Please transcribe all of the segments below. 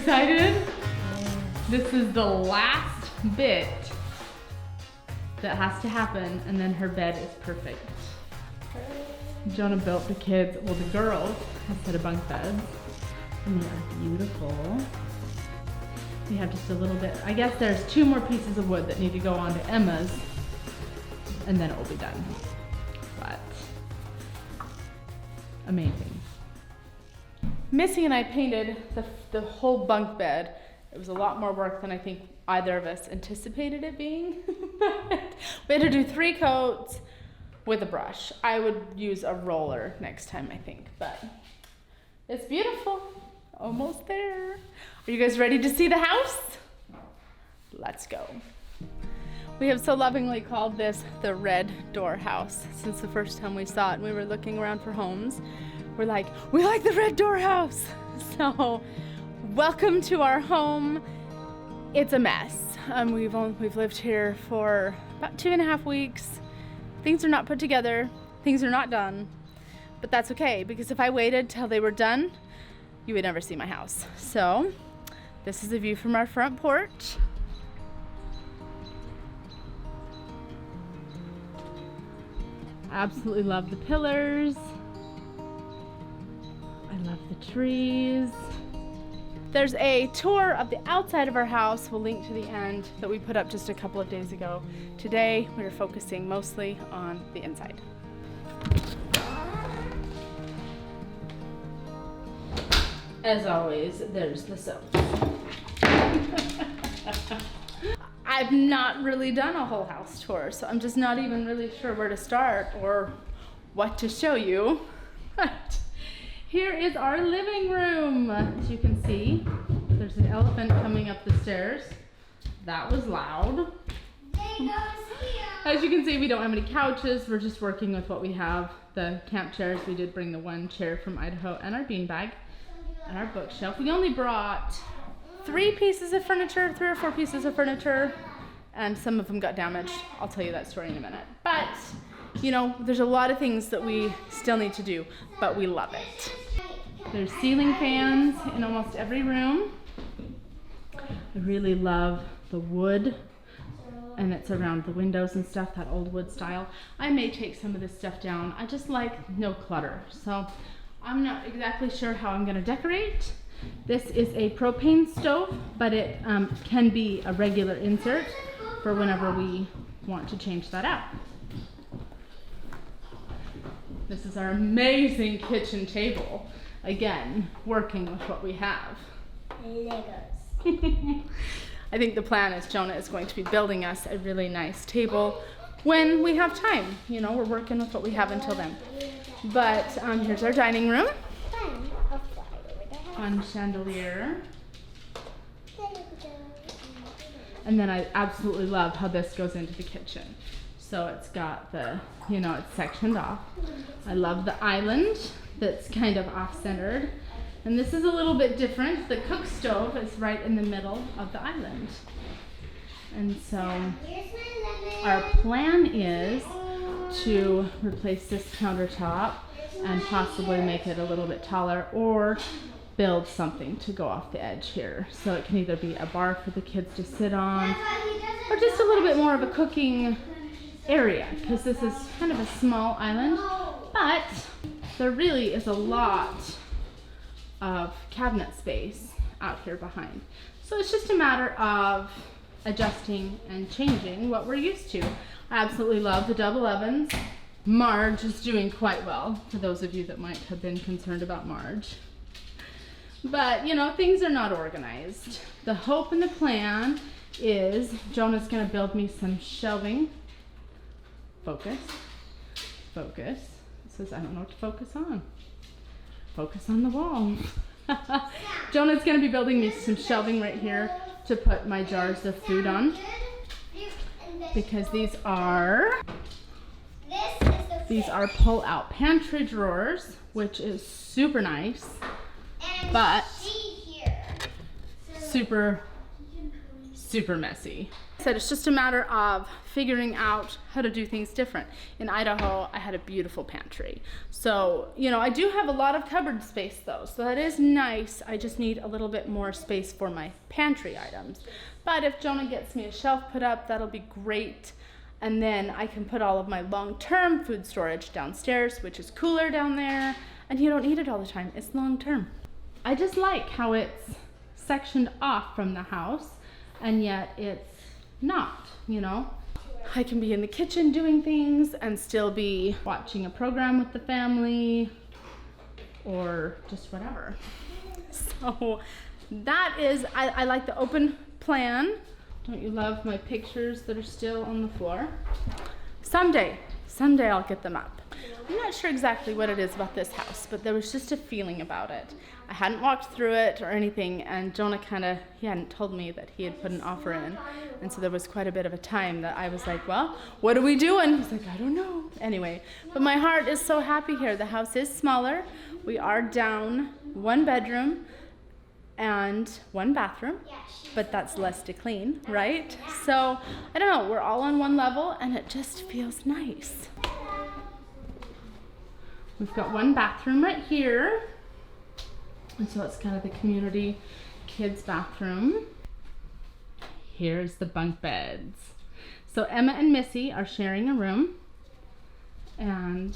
excited? This is the last bit that has to happen, and then her bed is perfect. Jonah built the kids, well, the girls have set of bunk beds, and they are beautiful. We have just a little bit, I guess there's 2 more pieces of wood that need to go onto Emma's, and then it will be done. But amazing. Missy and I painted the whole bunk bed. It was a lot more work than I think either of us anticipated it being. We had to do 3 coats with a brush. I would use a roller next time, I think, but it's beautiful. Almost there. Are you guys ready to see the house? Let's go. We have so lovingly called this the Red Door House since the first time we saw it and we were looking around for homes. We're like, we like the Red Door House. So welcome to our home. It's a mess. We've lived here for about 2.5 weeks. Things are not put together. Things are not done. But that's okay, because if I waited till they were done, you would never see my house. So this is a view from our front porch. Absolutely love the pillars. I love the trees. There's a tour of the outside of our house, we'll link to the end, that we put up just a couple of days ago. Today, we're focusing mostly on the inside. As always, there's the soap. I've not really done a whole house tour, so I'm just not even really sure where to start or what to show you. But here is our living room. As you can see, there's an elephant coming up the stairs. That was loud. As you can see, we don't have any couches. We're just working with what we have. The camp chairs, we did bring the 1 chair from Idaho and our beanbag and our bookshelf. We only brought 3 pieces of furniture, 3 or 4 pieces of furniture, and some of them got damaged. I'll tell you that story in a minute. But, you know, there's a lot of things that we still need to do, but we love it. There's ceiling fans in almost every room. I really love the wood, and it's around the windows and stuff, that old wood style. I may take some of this stuff down. I just like no clutter. So I'm not exactly sure how I'm gonna decorate. This is a propane stove, but it can be a regular insert for whenever we want to change that out. This is our amazing kitchen table. Again, working with what we have. Legos. I think the plan is Jonah is going to be building us a really nice table when we have time. You know, we're working with what we have until then. But here's our dining room. Fun chandelier. And then I absolutely love how this goes into the kitchen. So it's got the, you know, it's sectioned off. I love the island that's kind of off-centered. And this is a little bit different. The cook stove is right in the middle of the island. And so our plan is to replace this countertop and possibly make it a little bit taller, or build something to go off the edge here. So it can either be a bar for the kids to sit on, or just a little bit more of a cooking area, because this is kind of a small island, but there really is a lot of cabinet space out here behind. So it's just a matter of adjusting and changing what we're used to. I absolutely love the double ovens. Marge is doing quite well, for those of you that might have been concerned about Marge. But, you know, things are not organized. The hope and the plan is Jonah's gonna build me some shelving. Focus, focus. It says I don't know what to focus on. Focus on the wall. Jonah's gonna be building me some shelving right here to put my jars of food on. Because these are pull-out pantry drawers, which is super nice, but super messy. said, it's just a matter of figuring out how to do things different. In Idaho, I had a beautiful pantry. So, you know, I do have a lot of cupboard space though, so that is nice. I just need a little bit more space for my pantry items. But if Jonah gets me a shelf put up, that'll be great. And then I can put all of my long-term food storage downstairs, which is cooler down there, and you don't need it all the time. It's long-term. I just like how it's sectioned off from the house, and yet it's not, you know. I can be in the kitchen doing things and still be watching a program with the family or just whatever. So that is, I like the open plan. Don't you love my pictures that are still on the floor? Someday I'll get them up. I'm not sure exactly what it is about this house, but there was just a feeling about it. I hadn't walked through it or anything, and Jonah he hadn't told me that he had put an offer in. And so there was quite a bit of a time that I was like, well, what are we doing? He's like, I don't know. Anyway, but my heart is so happy here. The house is smaller. We are down 1 bedroom and 1 bathroom, but that's less to clean, right? So I don't know, we're all on 1 level and it just feels nice. We've got 1 bathroom right here. And so it's kind of the community kids bathroom. Here's the bunk beds. So Emma and Missy are sharing a room, and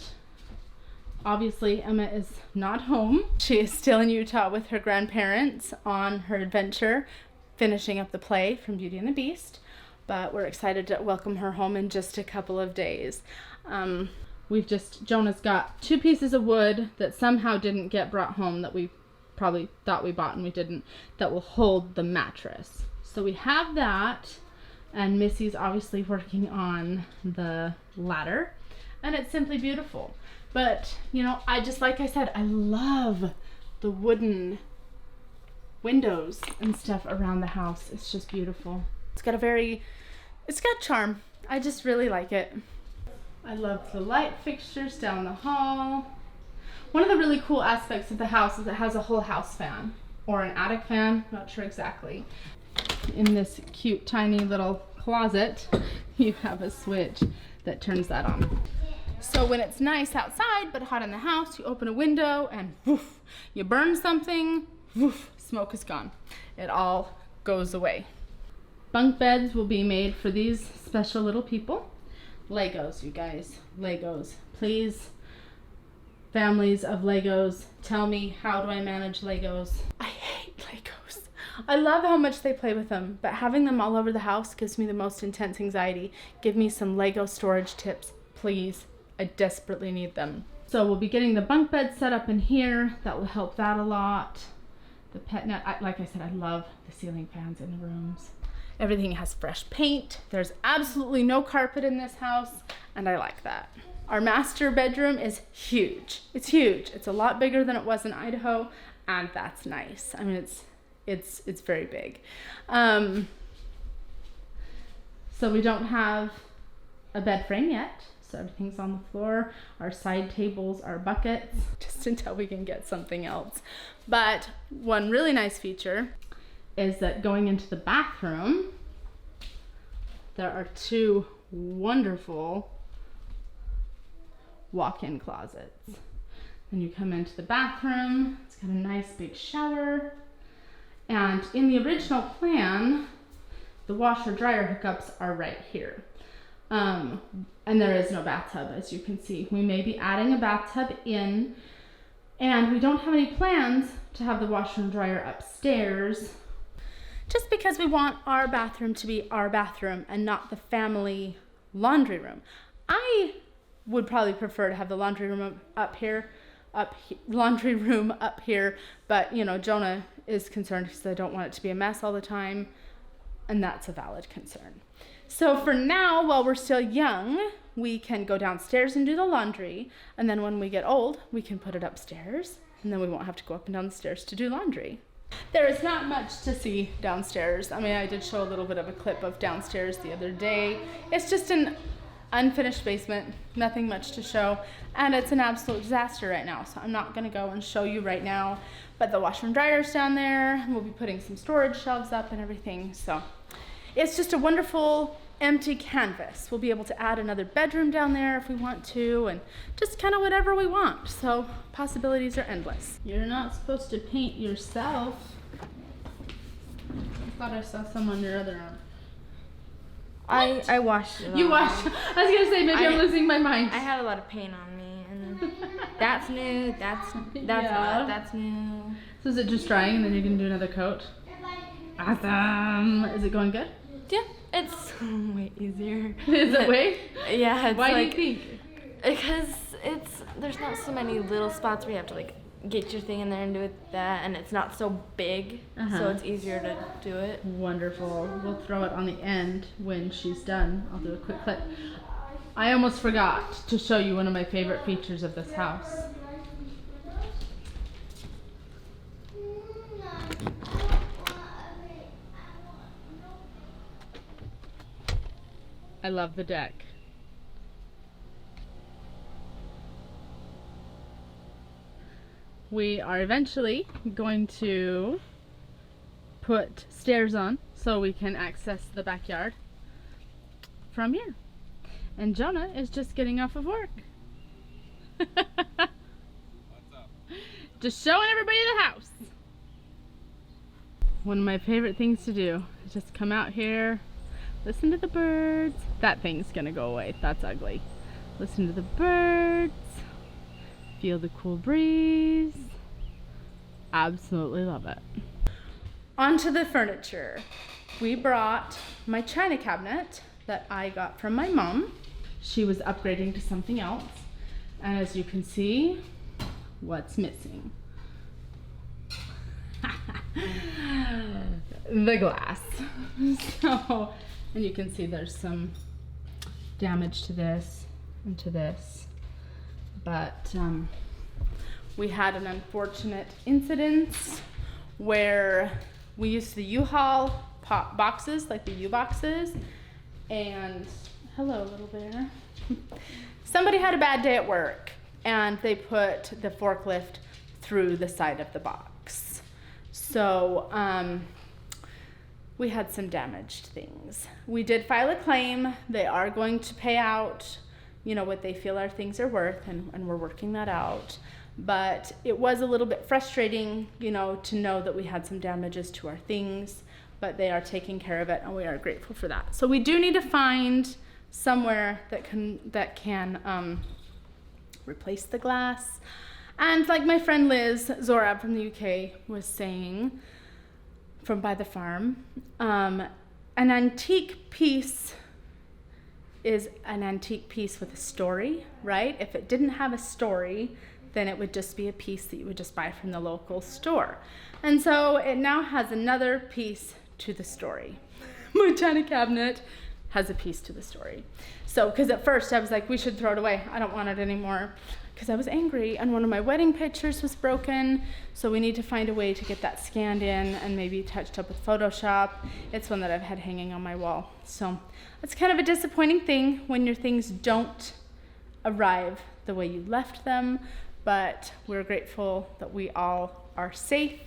obviously Emma is not home. She is still in Utah with her grandparents on her adventure, finishing up the play from Beauty and the Beast, but we're excited to welcome her home in just a couple of days. Jonah's got 2 pieces of wood that somehow didn't get brought home that we probably thought we bought and we didn't, that will hold the mattress. So we have that, and Missy's obviously working on the ladder, and it's simply beautiful. But, you know, like I said, I love the wooden windows and stuff around the house. It's just beautiful. It's got charm. I just really like it. I love the light fixtures down the hall. One of the really cool aspects of the house is it has a whole house fan, or an attic fan, not sure exactly. In this cute tiny little closet, you have a switch that turns that on. So when it's nice outside but hot in the house, you open a window and woof, you burn something, woof, smoke is gone. It all goes away. Bunk beds will be made for these special little people. Legos, you guys, Legos. Please, families of Legos, tell me, how do I manage Legos? I hate Legos. I love how much they play with them, but having them all over the house gives me the most intense anxiety. Give me some Lego storage tips, please. I desperately need them. So we'll be getting the bunk bed set up in here. That will help that a lot. The pet net, like I said, I love the ceiling fans in the rooms. Everything has fresh paint. There's absolutely no carpet in this house, and I like that. Our master bedroom is huge. It's huge. It's a lot bigger than it was in Idaho, and that's nice. I mean, it's very big. So we don't have a bed frame yet. So everything's on the floor. Our side tables are buckets, just until we can get something else. But one really nice feature is that going into the bathroom, there are 2 wonderful walk-in closets. And you come into the bathroom, it's got a nice big shower. And in the original plan, the washer dryer hookups are right here. And there is no bathtub, as you can see. We may be adding a bathtub in, and we don't have any plans to have the washer and dryer upstairs, just because we want our bathroom to be our bathroom and not the family laundry room. I would probably prefer to have the laundry room up here, but you know, Jonah is concerned because I don't want it to be a mess all the time, and that's a valid concern. So for now, while we're still young, we can go downstairs and do the laundry, and then when we get old, we can put it upstairs, and then we won't have to go up and down the stairs to do laundry. There is not much to see downstairs. I mean, I did show a little bit of a clip of downstairs the other day. It's just an unfinished basement, nothing much to show, and it's an absolute disaster right now, so I'm not gonna go and show you right now, but the washer and dryer's down there. We'll be putting some storage shelves up and everything, so it's just a wonderful empty canvas. We'll be able to add another bedroom down there if we want to, and just kind of whatever we want. So possibilities are endless. You're not supposed to paint yourself. I thought I saw some on your other arm. I washed it. You washed. I was gonna say maybe I'm losing my mind. I had a lot of paint on me, and that's new. That's new. So is it just drying and then you're gonna do another coat? Awesome. Is it going good? Yeah, it's way easier. Is it way? Yeah. It's Why like, do you think? Because there's not so many little spots where you have to like get your thing in there and do it that, and it's not so big, so it's easier to do it. Wonderful. We'll throw it on the end when she's done. I'll do a quick clip. I almost forgot to show you one of my favorite features of this house. I love the deck. We are eventually going to put stairs on so we can access the backyard from here. And Jonah is just getting off of work. What's up? Just showing everybody the house. One of my favorite things to do is just come out here, listen to the birds. That thing's gonna go away. That's ugly. Listen to the birds. Feel the cool breeze. Absolutely love it. Onto the furniture. We brought my china cabinet that I got from my mom. She was upgrading to something else. And as you can see, what's missing? The glass. So, and you can see there's some damage to this and to this. But we had an unfortunate incident where we used the U-Haul boxes, like the U-boxes, and hello, little bear. Somebody had a bad day at work, and they put the forklift through the side of the box. So we had some damaged things. We did file a claim. They are going to pay out, you know, what they feel our things are worth, and we're working that out. But it was a little bit frustrating, you know, to know that we had some damages to our things, but they are taking care of it, and we are grateful for that. So we do need to find somewhere that can replace the glass. And like my friend Liz Zorab from the UK was saying, from By the Farm, an antique piece is an antique piece with a story, right? If it didn't have a story, then it would just be a piece that you would just buy from the local store. And so it now has another piece to the story. My china cabinet has a piece to the story. So, because at first I was like, we should throw it away. I don't want it anymore. Because I was angry, and one of my wedding pictures was broken, so we need to find a way to get that scanned in and maybe touched up with Photoshop. It's one that I've had hanging on my wall. So it's kind of a disappointing thing when your things don't arrive the way you left them, but we're grateful that we all are safe.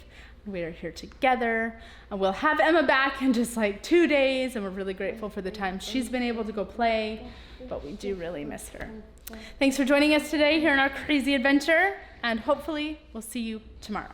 We are here together, and we'll have Emma back in just like 2 days, and we're really grateful for the time she's been able to go play, but we do really miss her. Thanks for joining us today here in our crazy adventure, and hopefully we'll see you tomorrow.